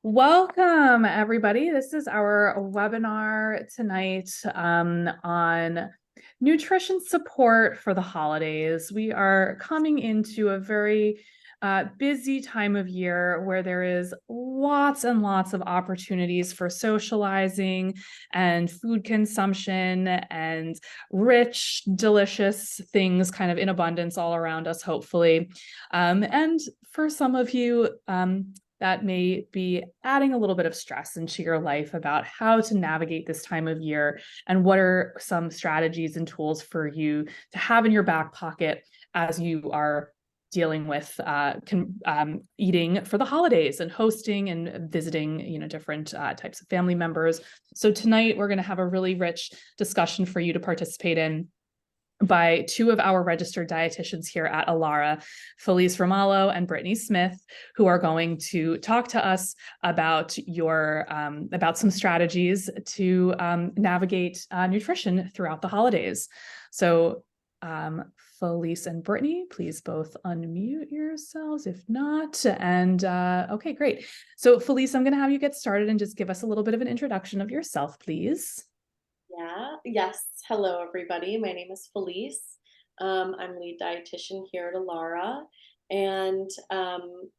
Welcome, everybody. This is our webinar tonight on nutrition support for the holidays. We are coming into a very busy time of year where there is lots and lots of opportunities for socializing and food consumption and rich, delicious things kind of in abundance all around us, hopefully. And for some of you, that may be adding a little bit of stress into your life about how to navigate this time of year and what are some strategies and tools for you to have in your back pocket as you are dealing with eating for the holidays and hosting and visiting, different types of family members. So tonight we're going to have a really rich discussion for you to participate in by two of our registered dietitians here at Alara, Felice Romalo and Brittany Smith, who are going to talk to us about about some strategies to navigate nutrition throughout the holidays. So Felice and Brittany, please both unmute yourselves if not. And okay, great. So Felice, I'm going to have you get started and just give us a little bit of an introduction of yourself, please. Yes. Hello, everybody. My name is Felice. I'm lead dietitian here at Alara, and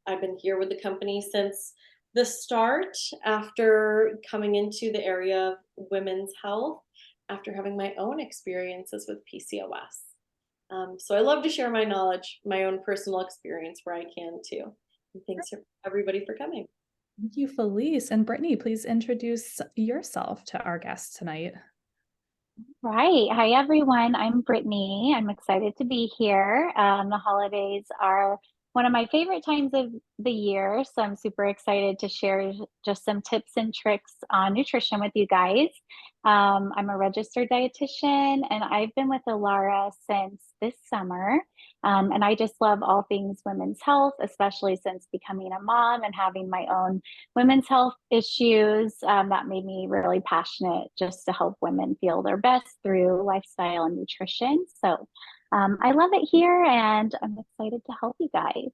I've been here with the company since the start after coming into the area of women's health after having my own experiences with PCOS. So I love to share my knowledge, my own personal experience where I can too. And thanks everybody for coming. Thank you, Felice. And Brittany, please introduce yourself to our guests tonight. Right. Hi, everyone. I'm Brittany. I'm excited to be here. The holidays are one of my favorite times of the year, so I'm super excited to share just some tips and tricks on nutrition with you guys. I'm a registered dietitian, and I've been with Alara since this summer. And I just love all things women's health, especially since becoming a mom and having my own women's health issues. That made me really passionate just to help women feel their best through lifestyle and nutrition. So I love it here and I'm excited to help you guys.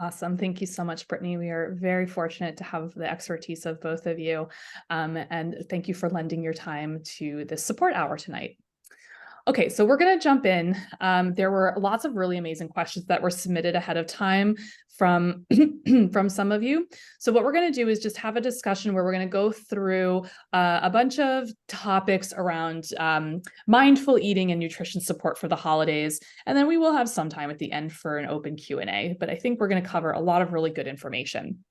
Awesome. Thank you so much, Brittany. We are very fortunate to have the expertise of both of you. And thank you for lending your time to this support hour tonight. Okay, so we're going to jump in. There were lots of really amazing questions that were submitted ahead of time from, from some of you. So what we're going to do is just have a discussion where we're going to go through a bunch of topics around mindful eating and nutrition support for the holidays. And then we will have some time at the end for an open Q&A, but I think we're going to cover a lot of really good information.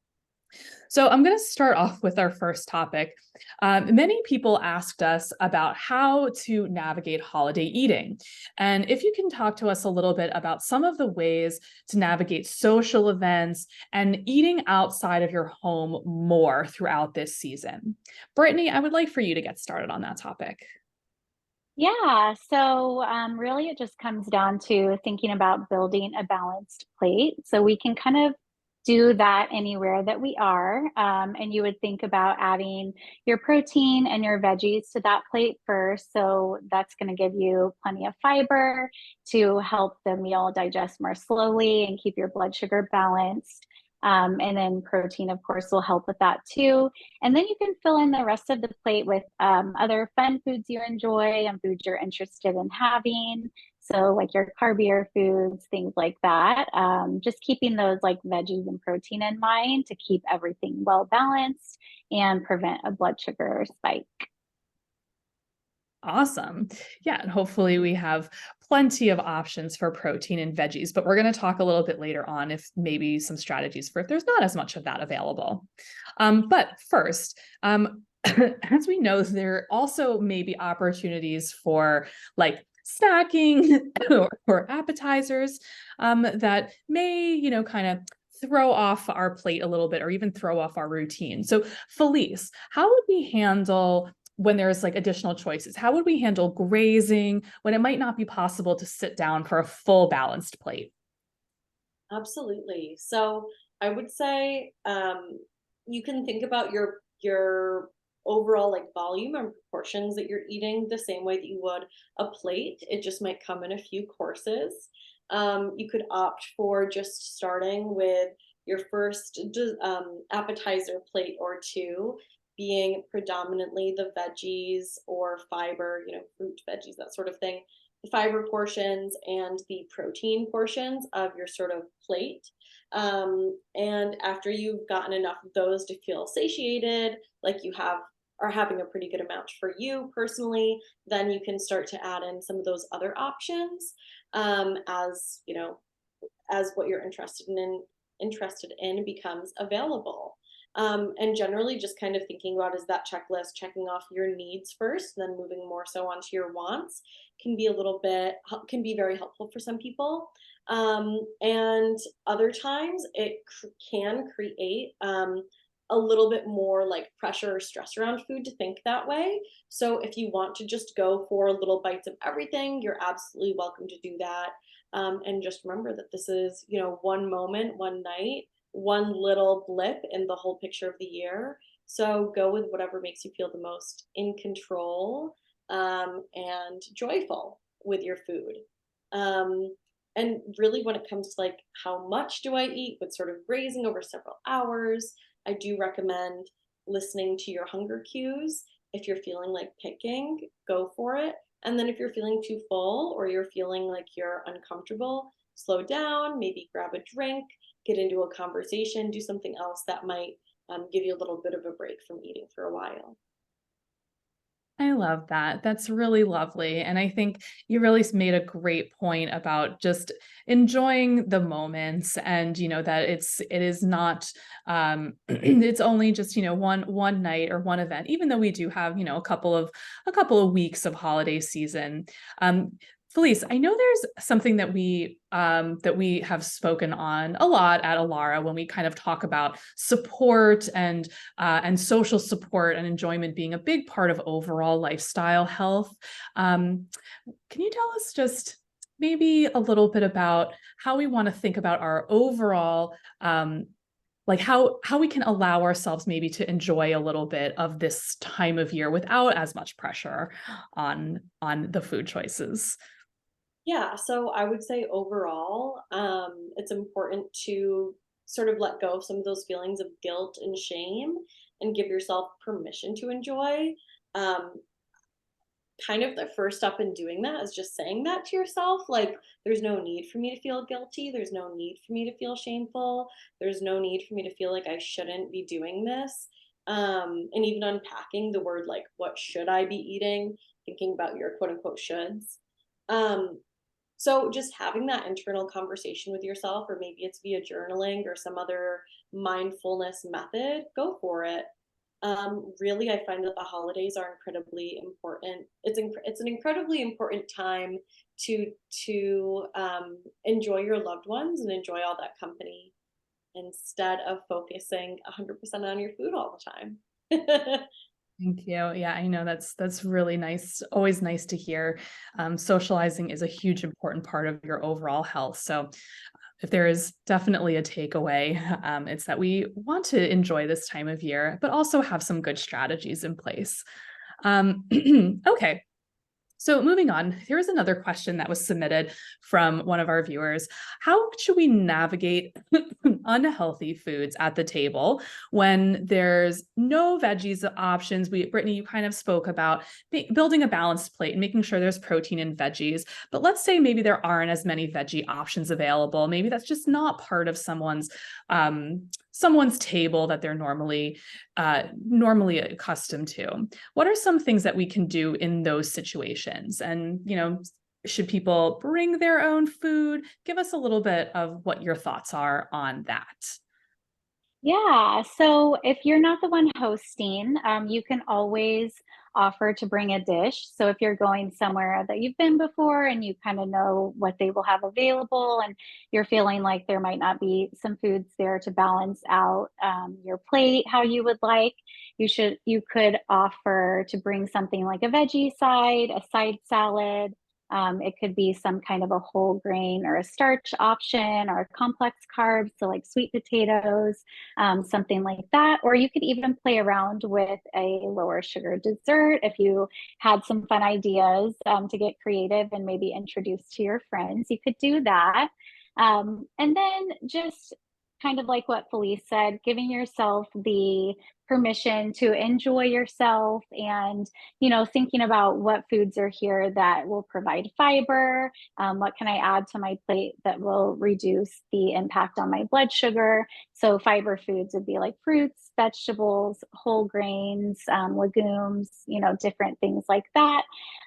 So I'm going to start off with our first topic. Many people asked us about how to navigate holiday eating. And if you can talk to us a little bit about some of the ways to navigate social events and eating outside of your home more throughout this season. Brittany, I would like for you to get started on that topic. Yeah, so really it just comes down to thinking about building a balanced plate. So we can kind of do that anywhere that we are. And you would think about adding your protein and your veggies to that plate first. So that's going to give you plenty of fiber to help the meal digest more slowly and keep your blood sugar balanced. And then protein, of course, will help with that too. And then you can fill in the rest of the plate with other fun foods you enjoy and foods you're interested in having. So like your carbier foods, things like that. Just keeping those like veggies and protein in mind to keep everything well balanced and prevent a blood sugar spike. Awesome. Yeah, and hopefully we have plenty of options for protein and veggies, but we're going to talk a little bit later on if maybe some strategies for if there's not as much of that available. But first, as we know, there also may be opportunities for like snacking or appetizers that may, kind of throw off our plate a little bit or even throw off our routine. So Felice, how would we handle when there's like additional choices? How would we handle grazing when it might not be possible to sit down for a full balanced plate? Absolutely. So I would say you can think about your overall like volume and proportions that you're eating the same way that you would a plate. It just might come in a few courses. You could opt for just starting with your first appetizer plate or two being predominantly the veggies or fiber, fruit, veggies, that sort of thing, the fiber portions and the protein portions of your sort of plate. And after you've gotten enough of those to feel satiated, like you are having a pretty good amount for you personally, then you can start to add in some of those other options, as as what you're interested in becomes available. And generally just kind of thinking about, is that checklist checking off your needs first, then moving more so onto your wants, can be very helpful for some people. And other times it can create a little bit more like pressure or stress around food to think that way. So if you want to just go for little bites of everything, you're absolutely welcome to do that. And just remember that this is, one moment, one night, one little blip in the whole picture of the year. So go with whatever makes you feel the most in control, and joyful with your food. And really, when it comes to like how much do I eat, with sort of grazing over several hours, I do recommend listening to your hunger cues. If you're feeling like picking, go for it. And then if you're feeling too full or you're feeling like you're uncomfortable, slow down, maybe grab a drink, get into a conversation, do something else that might give you a little bit of a break from eating for a while. I love that. That's really lovely. And I think you really made a great point about just enjoying the moments, and, that it is not, it's only just, one night or one event, even though we do have, a couple of weeks of holiday season. Um, Felice, I know there's something that we have spoken on a lot at Alara when we kind of talk about support and social support and enjoyment being a big part of overall lifestyle health. Can you tell us just maybe a little bit about how we want to think about our overall, like how we can allow ourselves maybe to enjoy a little bit of this time of year without as much pressure on the food choices? Yeah, so I would say overall, it's important to sort of let go of some of those feelings of guilt and shame and give yourself permission to enjoy. Um, Kind of the first step in doing that is just saying that to yourself. Like, there's no need for me to feel guilty. There's no need for me to feel shameful. There's no need for me to feel like I shouldn't be doing this. And even unpacking the word, like, what should I be eating? Thinking about your quote unquote shoulds. Um, so just having that internal conversation with yourself, or maybe it's via journaling or some other mindfulness method, go for it. Really, I find that the holidays are incredibly important. It's an incredibly important time to enjoy your loved ones and enjoy all that company instead of focusing 100% on your food all the time. Thank you. Yeah, I know that's really nice. Always nice to hear. Socializing is a huge important part of your overall health. So if there is definitely a takeaway, it's that we want to enjoy this time of year, but also have some good strategies in place. Okay. So moving on, here's another question that was submitted from one of our viewers. How should we navigate unhealthy foods at the table when there's no veggies options? Brittany, you kind of spoke about building a balanced plate and making sure there's protein in veggies. But let's say maybe there aren't as many veggie options available. Maybe that's just not part of someone's table that they're normally accustomed to. What are some things that we can do in those situations? And, should people bring their own food? Give us a little bit of what your thoughts are on that. Yeah, so if you're not the one hosting, you can always offer to bring a dish. So if you're going somewhere that you've been before and you kind of know what they will have available, and you're feeling like there might not be some foods there to balance out your plate how you would like, you could offer to bring something like a veggie side, a side salad. It could be some kind of a whole grain or a starch option or a complex carb, so like sweet potatoes, something like that. Or you could even play around with a lower sugar dessert if you had some fun ideas to get creative and maybe introduce to your friends. You could do that. And then just kind of like what Felice said, giving yourself the permission to enjoy yourself and, thinking about what foods are here that will provide fiber. What can I add to my plate that will reduce the impact on my blood sugar? So, fiber foods would be like fruits, vegetables, whole grains, legumes, different things like that.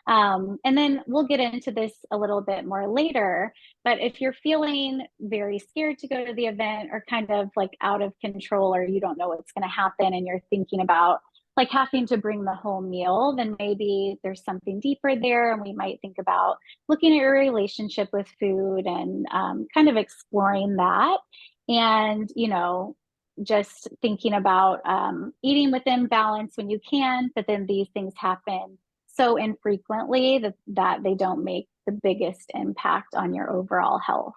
And then we'll get into this a little bit more later. But if you're feeling very scared to go to the event or kind of like out of control, or you don't know what's going to happen and you're thinking about like having to bring the whole meal, then maybe there's something deeper there. And we might think about looking at your relationship with food and kind of exploring that. And, just thinking about eating within balance when you can, but then these things happen so infrequently that they don't make the biggest impact on your overall health.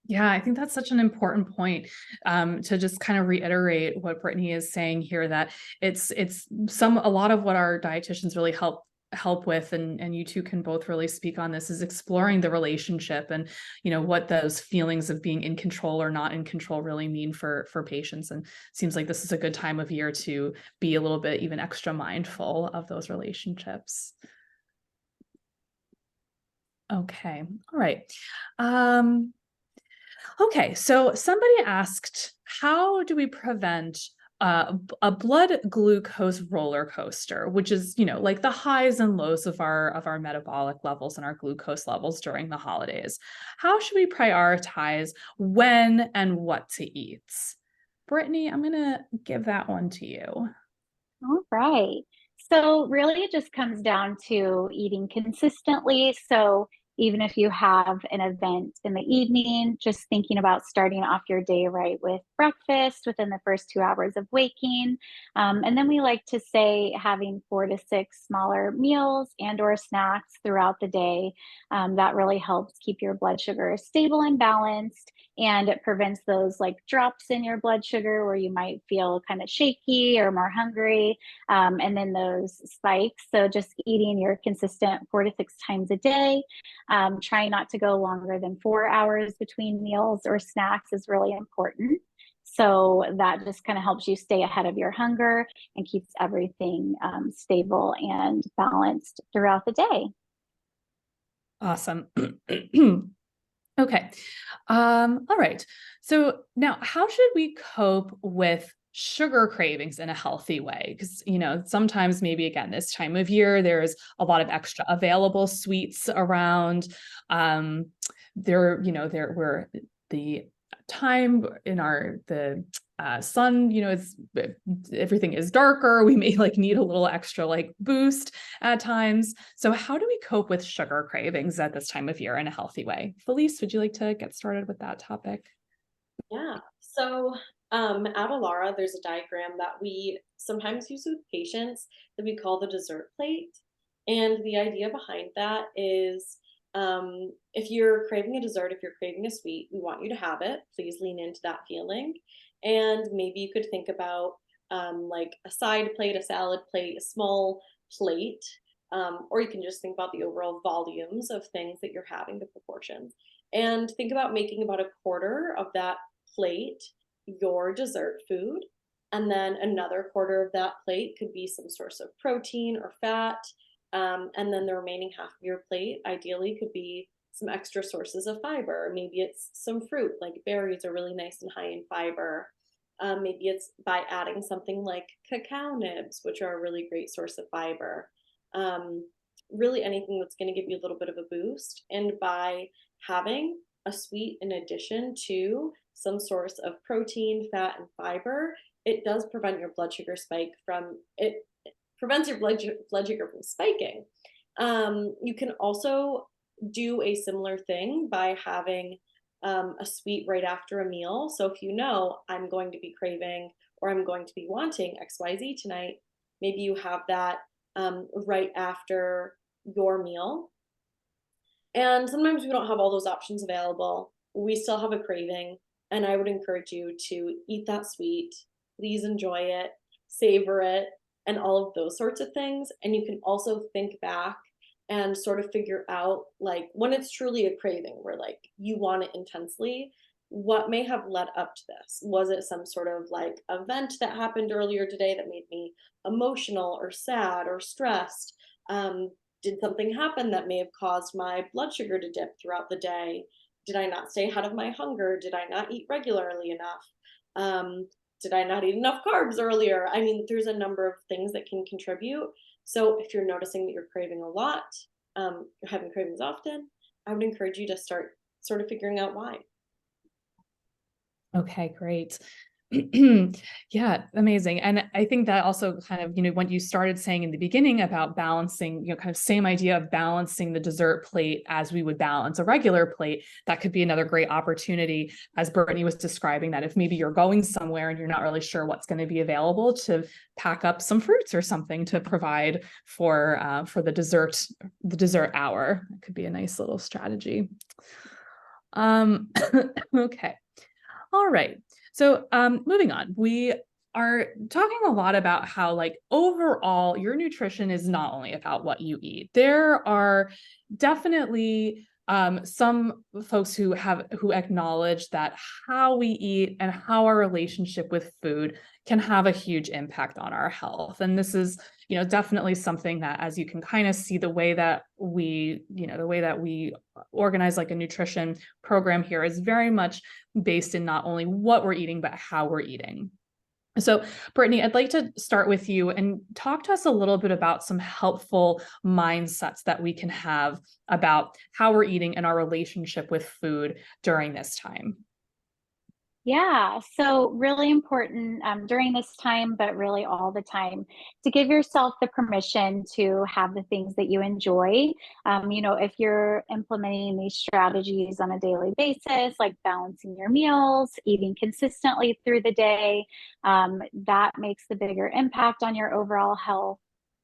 Yeah, I think that's such an important point, to just kind of reiterate what Brittany is saying here, that it's a lot of what our dietitians really help with, and you two can both really speak on this, is exploring the relationship and what those feelings of being in control or not in control really mean for patients. And it seems like this is a good time of year to be a little bit even extra mindful of those relationships. Okay, all right. Okay, so somebody asked, how do we prevent a blood glucose roller coaster, which is, like the highs and lows of our metabolic levels and our glucose levels during the holidays? How should we prioritize when and what to eat? Brittany, I'm gonna give that one to you. All right. So, really, it just comes down to eating consistently. So, even if you have an event in the evening, just thinking about starting off your day right with breakfast within the first 2 hours of waking. And then we like to say having 4 to 6 smaller meals and/or snacks throughout the day. That really helps keep your blood sugar stable and balanced. And it prevents those like drops in your blood sugar where you might feel kind of shaky or more hungry, and then those spikes. So just eating your consistent 4 to 6 times a day. Trying not to go longer than 4 hours between meals or snacks is really important. So that just kind of helps you stay ahead of your hunger and keeps everything stable and balanced throughout the day. Awesome. Okay. All right. So now, how should we cope with sugar cravings in a healthy way? Because, sometimes, maybe again, this time of year, there's a lot of extra available sweets around. There were the time in the sun, everything is darker. We may like need a little extra like boost at times. So how do we cope with sugar cravings at this time of year in a healthy way? Felice, would you like to get started with that topic? Yeah. So at Alara, there's a diagram that we sometimes use with patients that we call the dessert plate. And the idea behind that is, if you're craving a dessert, if you're craving a sweet, we want you to have it. Please lean into that feeling. And maybe you could think about like a side plate, a salad plate, a small plate. Or you can just think about the overall volumes of things that you're having, the proportions. And think about making about a quarter of that plate your dessert food. And then another quarter of that plate could be some source of protein or fat. And then the remaining half of your plate ideally could be some extra sources of fiber. Maybe it's some fruit, like berries are really nice and high in fiber. Maybe it's by adding something like cacao nibs, which are a really great source of fiber. Um, really anything that's going to give you a little bit of a boost. And by having a sweet in addition to some source of protein, fat, and fiber, it does prevent your blood sugar spike from it prevents your blood sugar from spiking. You can also do a similar thing by having a sweet right after a meal. So if I'm going to be craving or I'm going to be wanting XYZ tonight, maybe you have that right after your meal. And sometimes we don't have all those options available. We still have a craving, and I would encourage you to eat that sweet. Please enjoy it, savor it, and all of those sorts of things. And you can also think back and sort of figure out like when it's truly a craving where like you want it intensely, what may have led up to this? Was it some sort of like event that happened earlier today that made me emotional or sad or stressed? Did something happen that may have caused my blood sugar to dip throughout the day? Did I not stay ahead of my hunger? Did I not eat regularly enough? Um, did I not eat enough carbs earlier? I mean, there's a number of things that can contribute. So if you're noticing that you're craving a lot, you're having cravings often, I would encourage you to start sort of figuring out why. Okay, great. Yeah, amazing. And I think that also kind of, what you started saying in the beginning about balancing, kind of same idea of balancing the dessert plate as we would balance a regular plate, that could be another great opportunity, as Brittany was describing, that if maybe you're going somewhere and you're not really sure what's going to be available, to pack up some fruits or something to provide for the dessert hour. It could be a nice little strategy. Okay. All right. So moving on, we are talking a lot about how, like, overall, your nutrition is not only about what you eat. There are definitely some folks who acknowledge that how we eat and how our relationship with food can have a huge impact on our health. And this is, definitely something that, as you can kind of see, the way that we organize like a nutrition program here is very much based in not only what we're eating, but how we're eating. So, Brittany, I'd like to start with you and talk to us a little bit about some helpful mindsets that we can have about how we're eating and our relationship with food during this time. Yeah, so really important during this time, but really all the time, to give yourself the permission to have the things that you enjoy. If you're implementing these strategies on a daily basis, like balancing your meals, eating consistently through the day, that makes the bigger impact on your overall health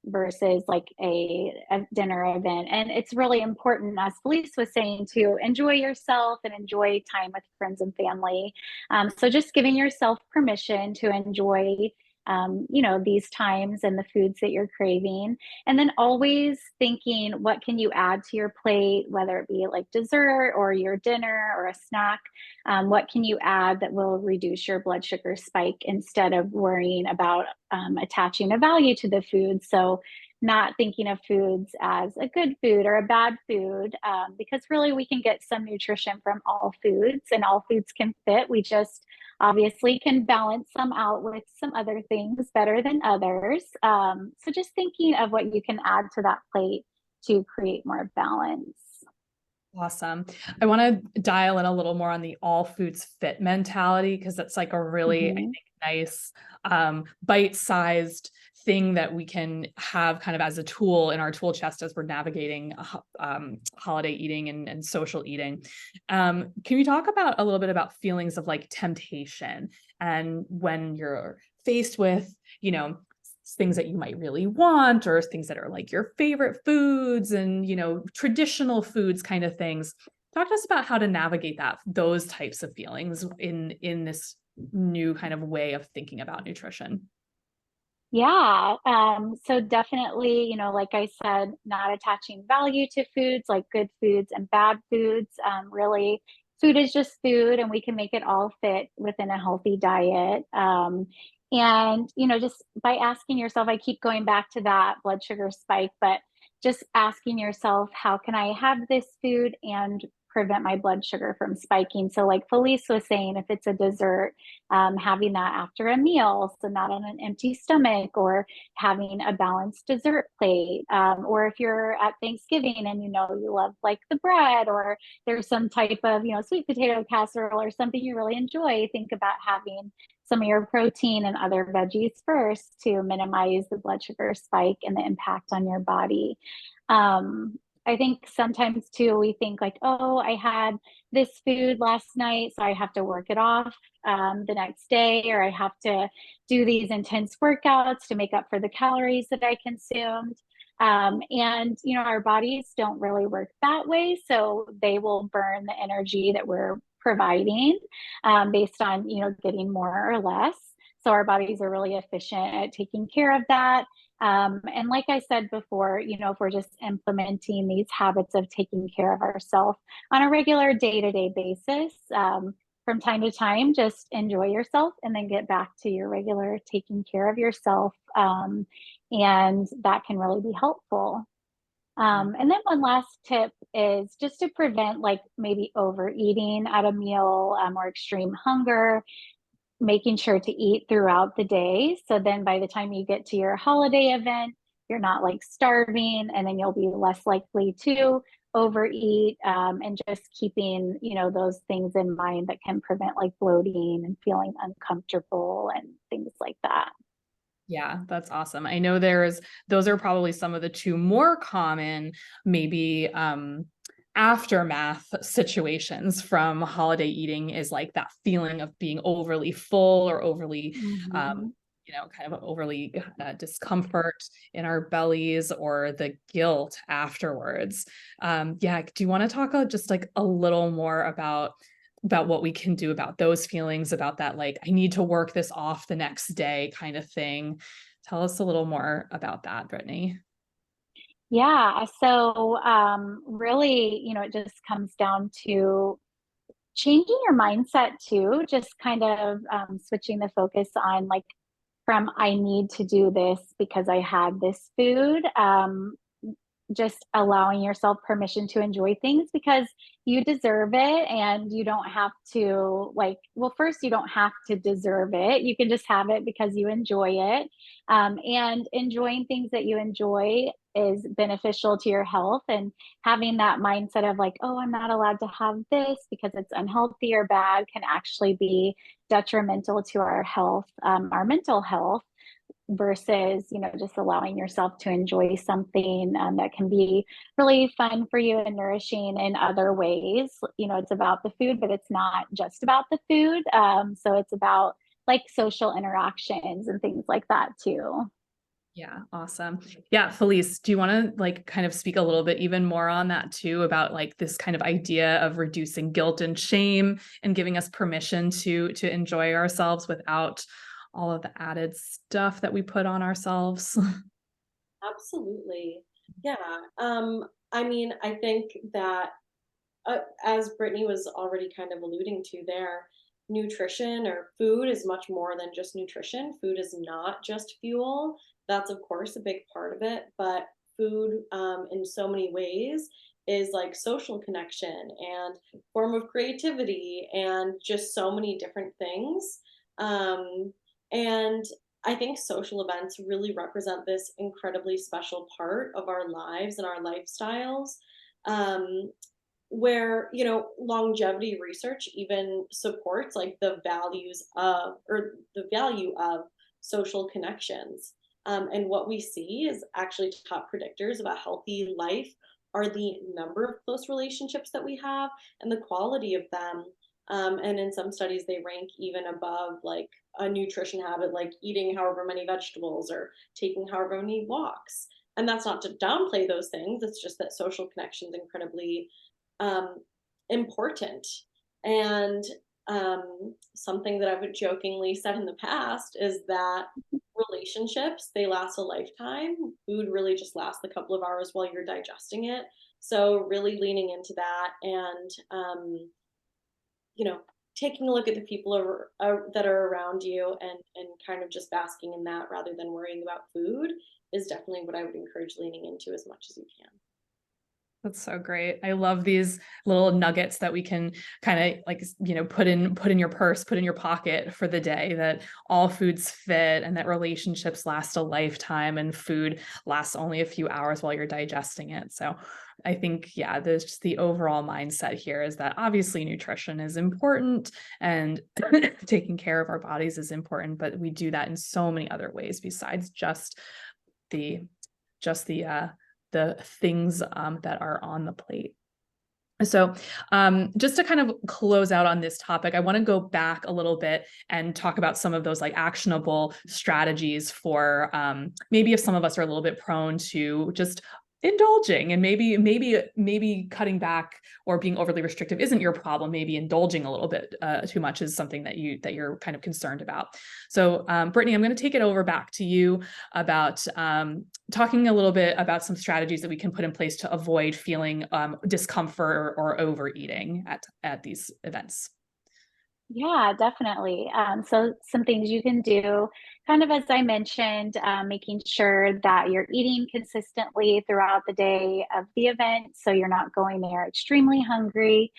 versus like a dinner event. And it's really important, as Felice was saying, to enjoy yourself and enjoy time with friends and family. So just giving yourself permission to enjoy, these times and the foods that you're craving. And then always thinking, what can you add to your plate, whether it be like dessert or your dinner or a snack? What can you add that will reduce your blood sugar spike instead of worrying about attaching a value to the food? So not thinking of foods as a good food or a bad food, because really we can get some nutrition from all foods and all foods can fit. We just obviously can balance some out with some other things better than others. So just thinking of what you can add to that plate to create more balance. Awesome. I want to dial in a little more on the all foods fit mentality, because that's like a really, I think, nice bite-sized thing that we can have kind of as a tool in our tool chest as we're navigating holiday eating and social eating. Can you talk about a little bit about feelings of like temptation, and when you're faced with, things that you might really want, or things that are like your favorite foods and, traditional foods kind of things? Talk to us about how to navigate those types of feelings in this new kind of way of thinking about nutrition. Yeah. So definitely, like I said, not attaching value to foods, like good foods and bad foods. Really, food is just food, and we can make it all fit within a healthy diet. And, just by asking yourself, I keep going back to that blood sugar spike, but just asking yourself, how can I have this food and prevent my blood sugar from spiking? So, like Felice was saying, if it's a dessert, having that after a meal, so not on an empty stomach, or having a balanced dessert plate. Or if you're at Thanksgiving and you love like the bread, or there's some type of sweet potato casserole or something you really enjoy, think about having some of your protein and other veggies first to minimize the blood sugar spike and the impact on your body. Um, I think sometimes too, we think like, oh, I had this food last night, so I have to work it off the next day, or I have to do these intense workouts to make up for the calories that I consumed. And, our bodies don't really work that way. So they will burn the energy that we're providing based on, getting more or less. So our bodies are really efficient at taking care of that. And like I said before, if we're just implementing these habits of taking care of ourselves on a regular day-to-day basis, from time to time, just enjoy yourself and then get back to your regular taking care of yourself. And that can really be helpful. And then one last tip is just to prevent like maybe overeating at a meal, or extreme hunger, making sure to eat throughout the day. So then by the time you get to your holiday event, you're not like starving, and then you'll be less likely to overeat, and just keeping, those things in mind that can prevent like bloating and feeling uncomfortable and things like that. Yeah, that's awesome. I know those are probably some of the two more common, maybe aftermath situations from holiday eating, is like that feeling of being overly full or overly Mhm. kind of overly discomfort in our bellies, or the guilt afterwards. Yeah, do you want to talk just like a little more about what we can do about those feelings, about that, like, I need to work this off the next day kind of thing? Tell us a little more about that, Brittany. Yeah. So, really, it just comes down to changing your mindset too, just kind of switching the focus on like from I need to do this because I had this food, just allowing yourself permission to enjoy things because you deserve it, and you don't have to like, well, first you don't have to deserve it, you can just have it because you enjoy it. And enjoying things that you enjoy is beneficial to your health, and having that mindset of like, oh, I'm not allowed to have this because it's unhealthy or bad, can actually be detrimental to our health, our mental health, versus just allowing yourself to enjoy something, that can be really fun for you and nourishing in other ways. It's about the food, but it's not just about the food. So it's about like social interactions and things like that too. Yeah, awesome. Yeah, Felice, do you want to like kind of speak a little bit even more on that too, about like this kind of idea of reducing guilt and shame and giving us permission to enjoy ourselves without all of the added stuff that we put on ourselves? Absolutely. Yeah. I mean, I think that as Brittany was already kind of alluding to there, nutrition or food is much more than just nutrition. Food is not just fuel. That's, of course, a big part of it. But food, in so many ways, is like social connection and form of creativity and just so many different things. And I think social events really represent this incredibly special part of our lives and our lifestyles. Um, where longevity research even supports like the values of or the value of social connections. And what we see is actually top predictors of a healthy life are the number of close relationships that we have and the quality of them. And in some studies they rank even above like a nutrition habit like eating however many vegetables or taking however many walks. And that's not to downplay those things, it's just that social connections incredibly um, important. And something that I've jokingly said in the past is that relationships, they last a lifetime. Food really just lasts a couple of hours while you're digesting it. So really leaning into that and you know taking a look at the people that are around you and kind of just basking in that rather than worrying about food is definitely what I would encourage leaning into as much as you can. That's so great. I love these little nuggets that we can kind of like, put in your purse, put in your pocket for the day, that all foods fit and that relationships last a lifetime and food lasts only a few hours while you're digesting it. So I think, yeah, there's just the overall mindset here is that obviously nutrition is important and taking care of our bodies is important, but we do that in so many other ways besides the just the things that are on the plate. So just to kind of close out on this topic, I want to go back a little bit and talk about some of those like actionable strategies for maybe if some of us are a little bit prone to just indulging, and maybe cutting back or being overly restrictive isn't your problem. Maybe indulging a little bit too much is something that you're kind of concerned about. So Brittany, I'm going to take it over back to you about talking a little bit about some strategies that we can put in place to avoid feeling discomfort or overeating at these events. Yeah, definitely. So some things you can do, kind of as I mentioned, making sure that you're eating consistently throughout the day of the event, so you're not going there extremely hungry.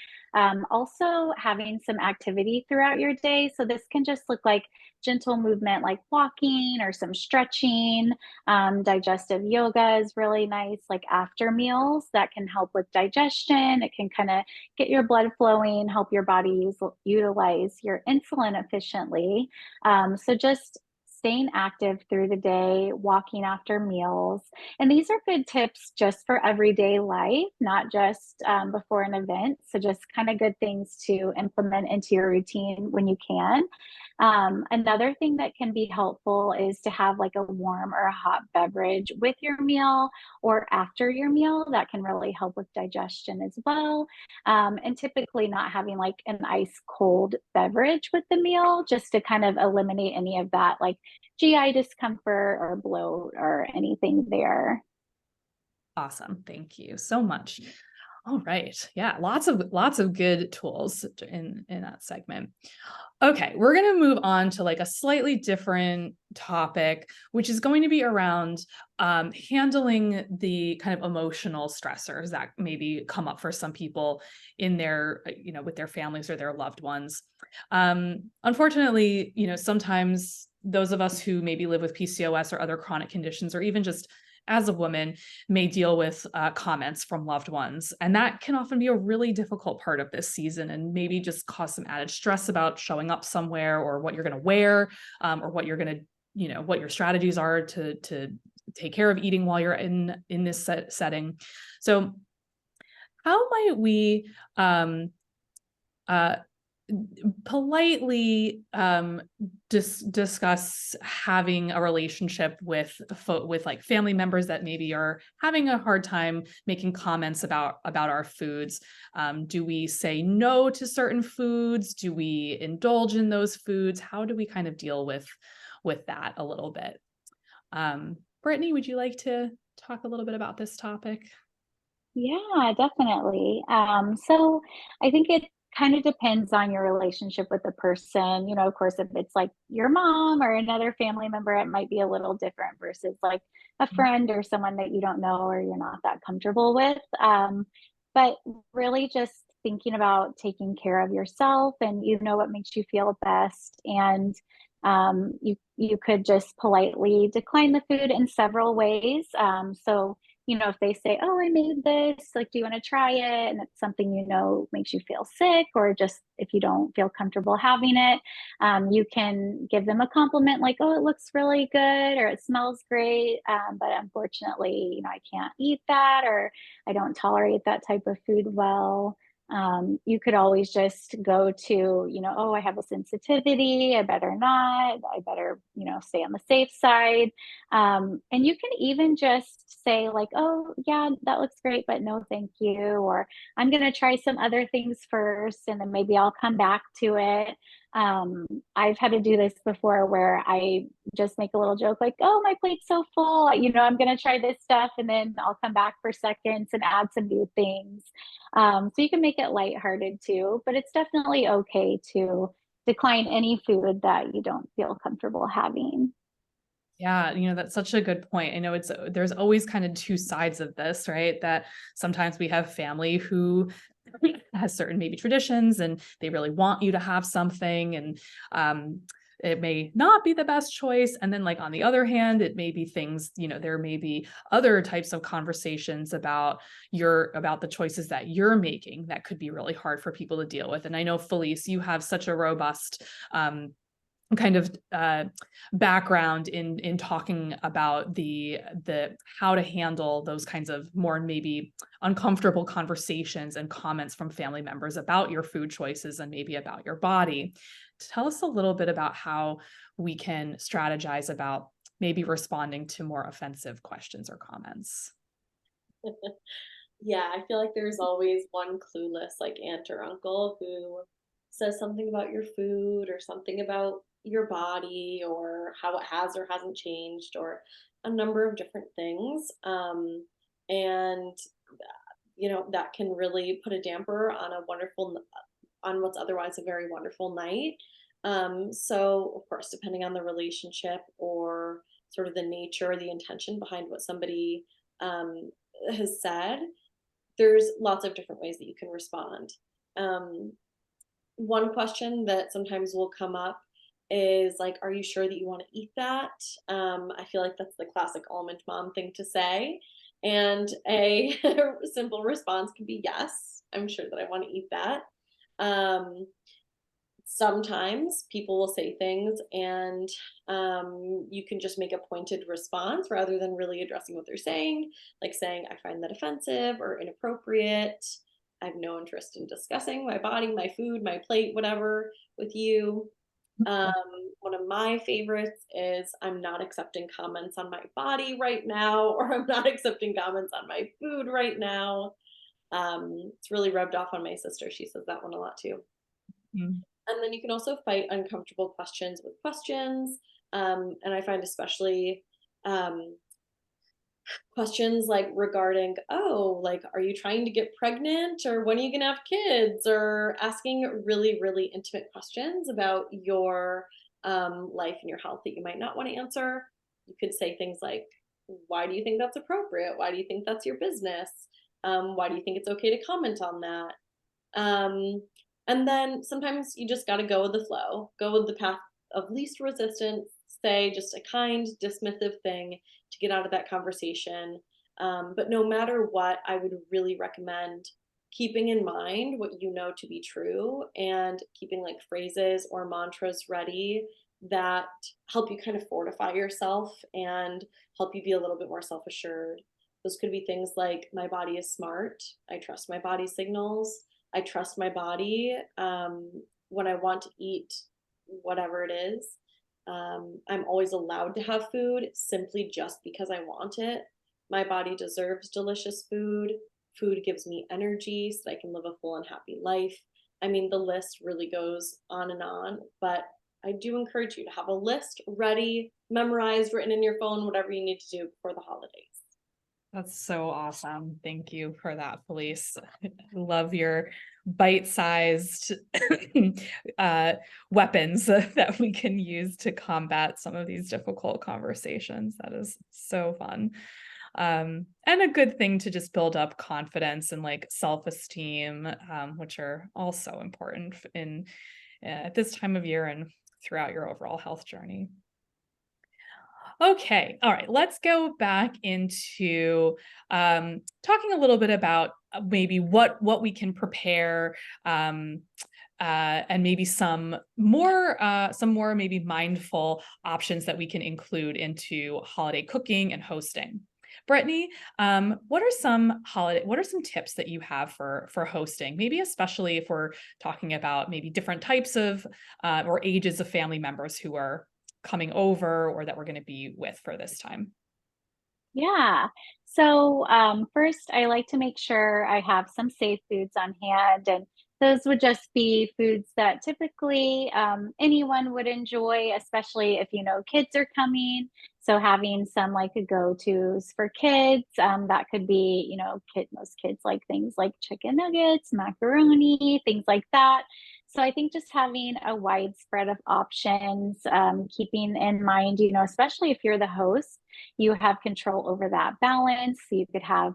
Also, having some activity throughout your day. So this can just look like gentle movement, like walking or some stretching. Digestive yoga is really nice, like after meals, that can help with digestion. It can kind of get your blood flowing, help your body utilize your insulin efficiently. So just staying active through the day, walking after meals. And these are good tips just for everyday life, not just before an event. So just kind of good things to implement into your routine when you can. Another thing that can be helpful is to have like a warm or a hot beverage with your meal or after your meal. That can really help with digestion as well. And typically not having like an ice cold beverage with the meal, just to kind of eliminate any of that like GI discomfort or bloat or anything there. Awesome. Thank you so much. All right. Yeah, lots of good tools in that segment. Okay, we're going to move on to like a slightly different topic, which is going to be around handling the kind of emotional stressors that maybe come up for some people in their, with their families or their loved ones. Unfortunately, sometimes those of us who maybe live with PCOS or other chronic conditions, or even just as a woman, may deal with comments from loved ones. And that can often be a really difficult part of this season and maybe just cause some added stress about showing up somewhere or what you're going to wear, or what you're going to, what your strategies are to take care of eating while you're in this setting. So how might we uh, politely discuss having a relationship with like family members that maybe are having a hard time making comments about our foods? Do we say no to certain foods? Do we indulge in those foods? How do we kind of deal with that a little bit? Brittany, would you like to talk a little bit about this topic? Yeah, definitely. So I think it kind of depends on your relationship with the person. Of course, if it's like your mom or another family member, it might be a little different versus like a friend or someone that you don't know or you're not that comfortable with. But really just thinking about taking care of yourself and what makes you feel best. And you could just politely decline the food in several ways. So if they say, "Oh, I made this, like, do you want to try it?" And it's something makes you feel sick, or just if you don't feel comfortable having it, you can give them a compliment like, "Oh, it looks really good," or "It smells great, but unfortunately, I can't eat that," or "I don't tolerate that type of food well." You could always just go to, "Oh, I have a sensitivity. I better not. I better, stay on the safe side." And you can even just say, like, "Oh, yeah, that looks great, but no, thank you." Or "I'm going to try some other things first, and then maybe I'll come back to it." I've had to do this before where I just make a little joke, like, "Oh, my plate's so full. I'm going to try this stuff, and then I'll come back for seconds and add some new things." So you can make it lighthearted too, but it's definitely okay to decline any food that you don't feel comfortable having. Yeah, that's such a good point. I know there's always kind of two sides of this, right? That sometimes we have family who has certain maybe traditions and they really want you to have something, and it may not be the best choice. And then like on the other hand, it may be things, there may be other types of conversations about the choices that you're making that could be really hard for people to deal with. And I know, Felice, you have such a robust kind of background in talking about the how to handle those kinds of more maybe uncomfortable conversations and comments from family members about your food choices and maybe about your body. Tell us a little bit about how we can strategize about maybe responding to more offensive questions or comments. Yeah, I feel like there's always one clueless, like, aunt or uncle who says something about your food or something about your body or how it has or hasn't changed or a number of different things. And that can really put a damper on a wonderful on what's otherwise a very wonderful night. So of course, depending on the relationship or sort of the nature or the intention behind what somebody has said, there's lots of different ways that you can respond. Um, One question that sometimes will come up is like, are you sure that you want to eat that? I feel like that's the classic almond mom thing to say. And a simple response can be yes, I'm sure that I want to eat that. Um, Sometimes people will say things and you can just make a pointed response rather than really addressing what they're saying, like saying, I find that offensive or inappropriate. I have no interest in discussing my body, my food, my plate, whatever with you. Um, One of my favorites is I'm not accepting comments on my body right now, or I'm not accepting comments on my food right now. It's really rubbed off on my sister. She says that one a lot too. Mm. And then you can also fight uncomfortable questions with questions. And I find especially um, questions like regarding, oh, like, are you trying to get pregnant or when are you going to have kids? Or asking really, really intimate questions about your life and your health that you might not want to answer. You could say things like, why do you think that's appropriate? Why do you think that's your business? Why do you think it's okay to comment on that? Um, and then sometimes you just got to go with the flow, go with the path of least resistance, say just a kind, dismissive thing to get out of that conversation. But no matter what, I would really recommend keeping in mind what you know to be true and keeping like phrases or mantras ready that help you kind of fortify yourself and help you be a little bit more self assured. Those could be things like, my body is smart. I trust my body signals. I trust my body when I want to eat whatever it is. I'm always allowed to have food simply just because I want it. My body deserves delicious food. Food gives me energy so that I can live a full and happy life. I mean, the list really goes on, but I do encourage you to have a list ready, memorized, written in your phone, whatever you need to do before the holidays. That's so awesome. Thank you for that, Felice. I love your bite-sized weapons that we can use to combat some of these difficult conversations. That is so fun. And a good thing to just build up confidence and like self-esteem, which are also important in at this time of year and throughout your overall health journey. Okay, all right, let's go back into talking a little bit about maybe what we can prepare, and maybe some more maybe mindful options that we can include into holiday cooking and hosting. Brittany, what are some tips that you have for hosting? Maybe especially if we're talking about maybe different types of or ages of family members who are coming over or that we're going to be with for this time. Yeah. So, first, I like to make sure I have some safe foods on hand, and those would just be foods that typically anyone would enjoy, especially if kids are coming. So, having some like a go-tos for kids, that could be most kids like things like chicken nuggets, macaroni, things like that. So I think just having a wide spread of options, keeping in mind, especially if you're the host, you have control over that balance. So you could have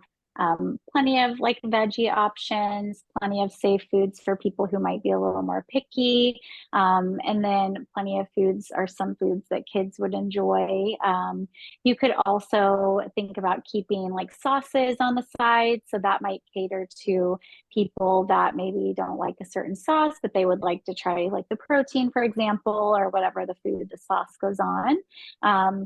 plenty of like veggie options, plenty of safe foods for people who might be a little more picky, and then plenty of foods or some foods that kids would enjoy. You could also think about keeping like sauces on the side. So that might cater to people that maybe don't like a certain sauce, but they would like to try like the protein, for example, or whatever the food the sauce goes on.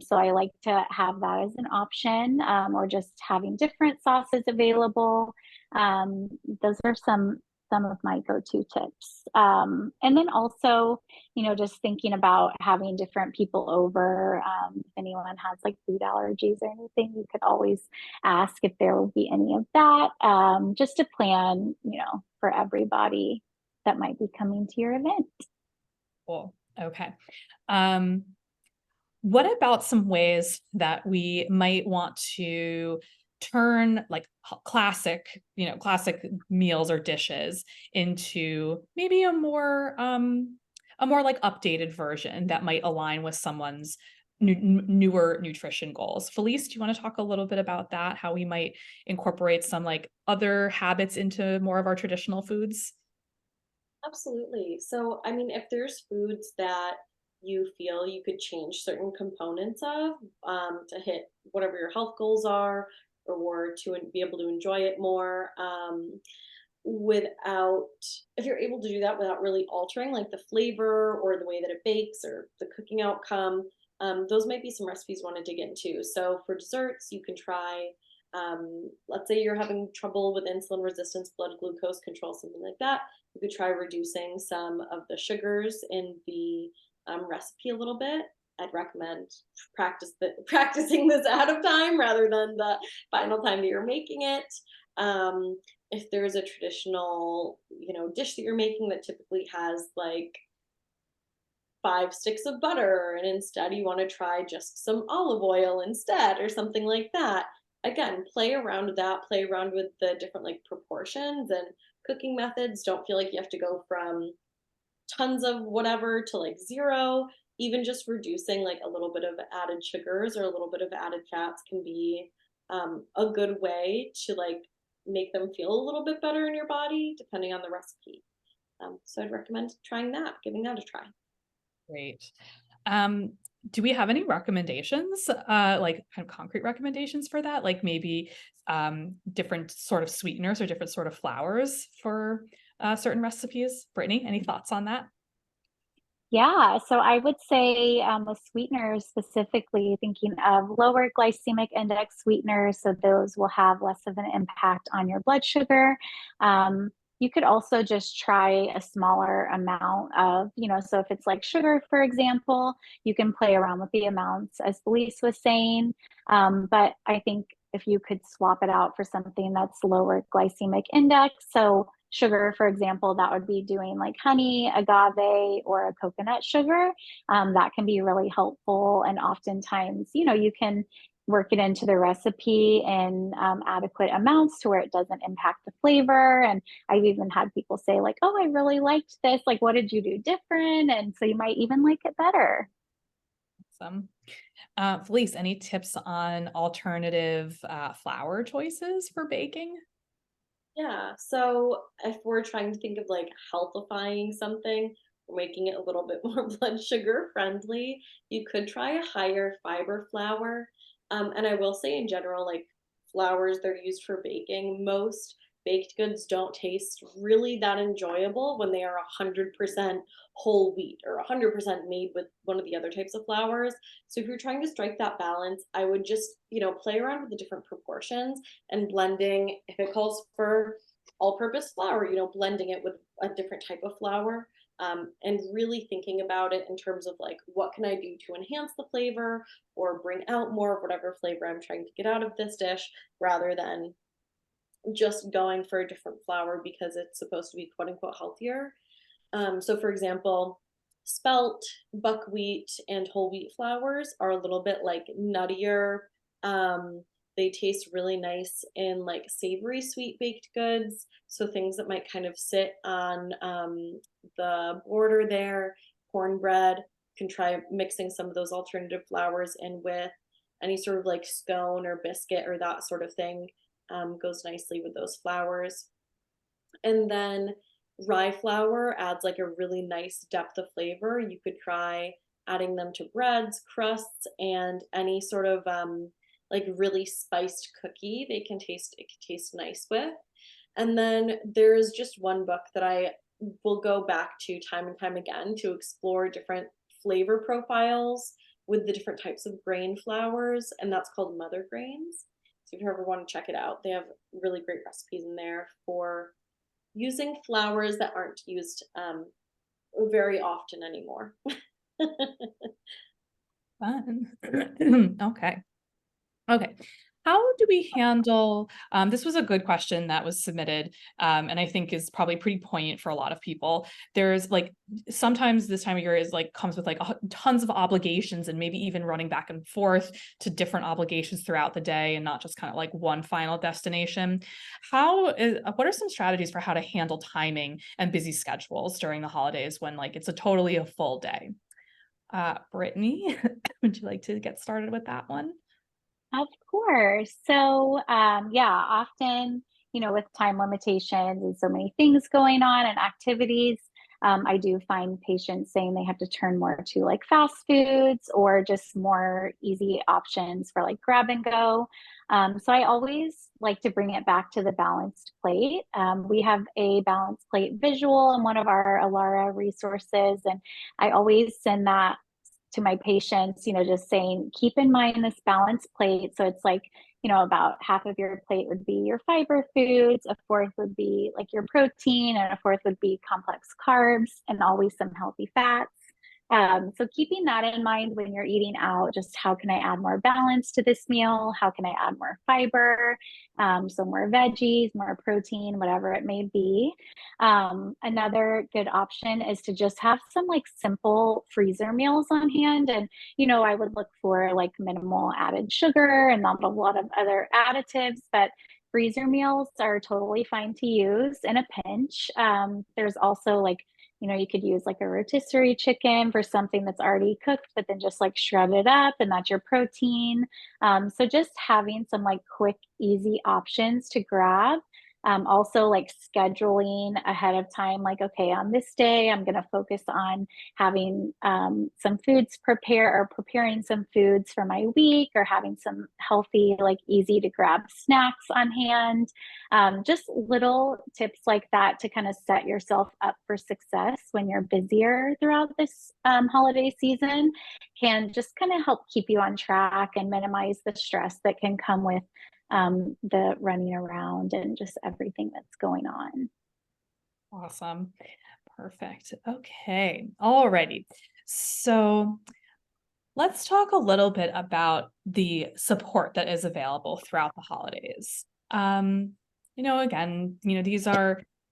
So I like to have that as an option, or just having different sauces available. Those are some of my go-to tips. And then also, just thinking about having different people over. If anyone has like food allergies or anything, you could always ask if there will be any of that, just to plan, for everybody that might be coming to your event. Cool. Okay. What about some ways that we might want to turn like classic meals or dishes into maybe a more like updated version that might align with someone's newer nutrition goals. Felice, do you want to talk a little bit about that? How we might incorporate some like other habits into more of our traditional foods? Absolutely. So, I mean, if there's foods that you feel you could change certain components of to hit whatever your health goals are, or to be able to enjoy it more, without, if you're able to do that without really altering like the flavor or the way that it bakes or the cooking outcome, those might be some recipes you want to dig into. So for desserts, you can try, let's say you're having trouble with insulin resistance, blood glucose control, something like that. You could try reducing some of the sugars in the recipe a little bit. I'd recommend practicing this out of time rather than the final time that you're making it. If there's a traditional, dish that you're making that typically has like 5 sticks of butter, and instead you want to try just some olive oil instead, or something like that. Again, play around with that, play around with the different like proportions and cooking methods. Don't feel like you have to go from tons of whatever to like zero. Even just reducing like a little bit of added sugars or a little bit of added fats can be a good way to like make them feel a little bit better in your body, depending on the recipe. So I'd recommend trying that, giving that a try. Great. Um, do we have any recommendations, like kind of concrete recommendations for that? Like maybe different sort of sweeteners or different sort of flours for certain recipes? Brittany, any thoughts on that? Yeah, so I would say with sweeteners specifically, thinking of lower glycemic index sweeteners, so those will have less of an impact on your blood sugar. You could also just try a smaller amount of, so if it's like sugar, for example, you can play around with the amounts, as Felice was saying. But I think if you could swap it out for something that's lower glycemic index, so sugar, for example, that would be doing like honey, agave, or a coconut sugar. That can be really helpful. And oftentimes, you can work it into the recipe in adequate amounts to where it doesn't impact the flavor. And I've even had people say, like, oh, I really liked this. Like, what did you do different? And so you might even like it better. Some Felice, any tips on alternative flour choices for baking? Yeah. So if we're trying to think of like healthifying something, or making it a little bit more blood sugar friendly, you could try a higher fiber flour. And I will say in general, like flours that are used for baking, most baked goods don't taste really that enjoyable when they are 100% whole wheat or 100% made with one of the other types of flours. So if you're trying to strike that balance, I would just, play around with the different proportions and blending. If it calls for all-purpose flour, blending it with a different type of flour, and really thinking about it in terms of like, what can I do to enhance the flavor or bring out more of whatever flavor I'm trying to get out of this dish, rather than just going for a different flour because it's supposed to be quote unquote healthier. So, for example, spelt, buckwheat, and whole wheat flours are a little bit like nuttier. They taste really nice in like savory sweet baked goods. So, things that might kind of sit on the border there, cornbread, can try mixing some of those alternative flours in with any sort of like scone or biscuit or that sort of thing. Goes nicely with those flours. And then rye flour adds like a really nice depth of flavor. You could try adding them to breads, crusts, and any sort of like really spiced cookie. It can taste nice with. And then there's just one book that I will go back to time and time again to explore different flavor profiles with the different types of grain flours, and that's called Mother Grains. So if you ever want to check it out, they have really great recipes in there for using flours that aren't used very often anymore. Fun. Okay. Okay. How do we handle, this was a good question that was submitted, and I think is probably pretty poignant for a lot of people. There's like, sometimes this time of year is like, comes with like tons of obligations and maybe even running back and forth to different obligations throughout the day and not just kind of like one final destination. What are some strategies for how to handle timing and busy schedules during the holidays when like it's a full day? Brittany, would you like to get started with that one? Of course. So, yeah, often, with time limitations and so many things going on and activities, I do find patients saying they have to turn more to like fast foods or just more easy options for like grab and go. So I always like to bring it back to the balanced plate. We have a balanced plate visual in one of our Alara resources, and I always send that to my patients, just saying, keep in mind this balanced plate. So it's like, about half of your plate would be your fiber foods, a fourth would be like your protein, and a fourth would be complex carbs, and always some healthy fats. So keeping that in mind when you're eating out, just how can I add more balance to this meal? How can I add more fiber? So more veggies, more protein, whatever it may be. Another good option is to just have some like simple freezer meals on hand. And, I would look for like minimal added sugar and not a lot of other additives, but freezer meals are totally fine to use in a pinch. There's also like, you could use like a rotisserie chicken for something that's already cooked, but then just like shred it up and that's your protein. So just having some like quick, easy options to grab. Also like scheduling ahead of time, like, okay, on this day, I'm going to focus on having some foods preparing some foods for my week, or having some healthy, like easy to grab snacks on hand. Just little tips like that to kind of set yourself up for success when you're busier throughout this holiday season can just kind of help keep you on track and minimize the stress that can come with the running around and just everything that's going on. Awesome. Perfect. Okay. Alrighty. So let's talk a little bit about the support that is available throughout the holidays. Again,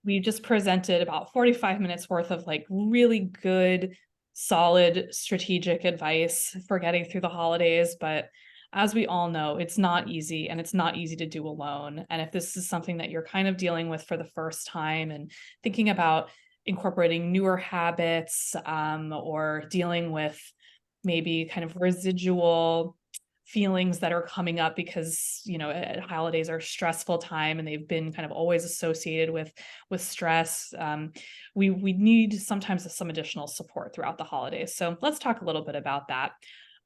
we just presented about 45 minutes worth of like really good, solid strategic advice for getting through the holidays. But as we all know, it's not easy and it's not easy to do alone. And if this is something that you're kind of dealing with for the first time and thinking about incorporating newer habits, or dealing with maybe kind of residual feelings that are coming up because holidays are a stressful time and they've been kind of always associated with stress. We need sometimes some additional support throughout the holidays, so let's talk a little bit about that.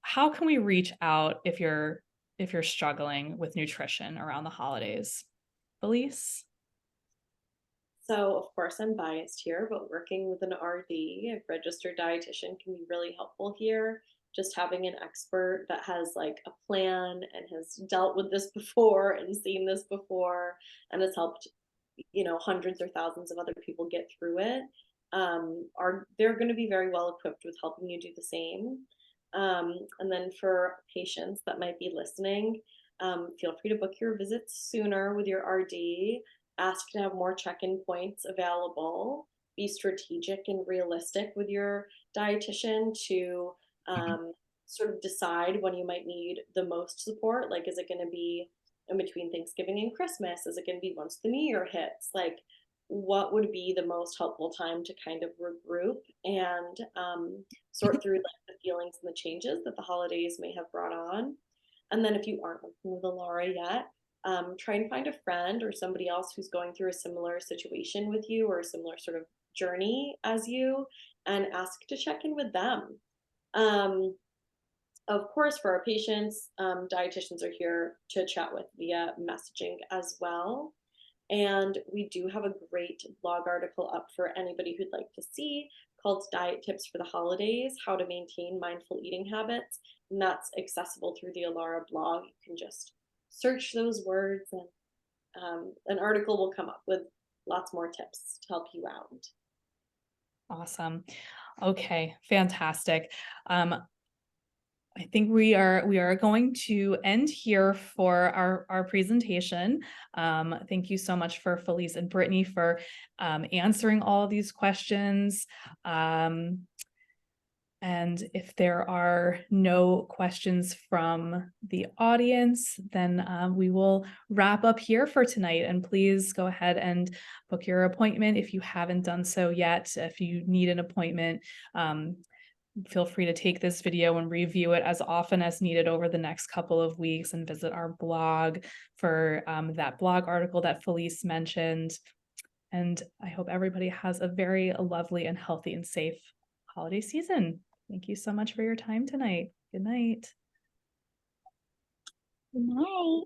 How can we reach out if you're struggling with nutrition around the holidays? Elise? So, of course, I'm biased here, but working with an RD, a registered dietitian, can be really helpful here. Just having an expert that has like a plan and has dealt with this before and seen this before and has helped, hundreds or thousands of other people get through it, are they're going to be very well equipped with helping you do the same. And then for patients that might be listening, feel free to book your visits sooner with your RD. Ask to have more check-in points available. Be strategic and realistic with your dietitian to sort of decide when you might need the most support. Like, is it going to be in between Thanksgiving and Christmas? Is it going to be once the new year hits? Like, what would be the most helpful time to kind of regroup and sort through like the feelings and the changes that the holidays may have brought on? And then if you aren't working with Alara yet, try and find a friend or somebody else who's going through a similar situation with you or a similar sort of journey as you, and ask to check in with them. Um, of course, for our patients, dietitians are here to chat with via messaging as well. And we do have a great blog article up for anybody who'd like to see, called Diet Tips for the Holidays: How to Maintain Mindful Eating Habits. And that's accessible through the Alara blog. You can just search those words and an article will come up with lots more tips to help you out. Awesome. Okay, fantastic. Um, I think we are going to end here for our presentation. Thank you so much for Felice and Brittany for answering all of these questions. And if there are no questions from the audience, then we will wrap up here for tonight. And please go ahead and book your appointment if you haven't done so yet. If you need an appointment, feel free to take this video and review it as often as needed over the next couple of weeks, and visit our blog for that blog article that Felice mentioned. And I hope everybody has a very lovely and healthy and safe holiday season. Thank you so much for your time tonight. Good night. Good night.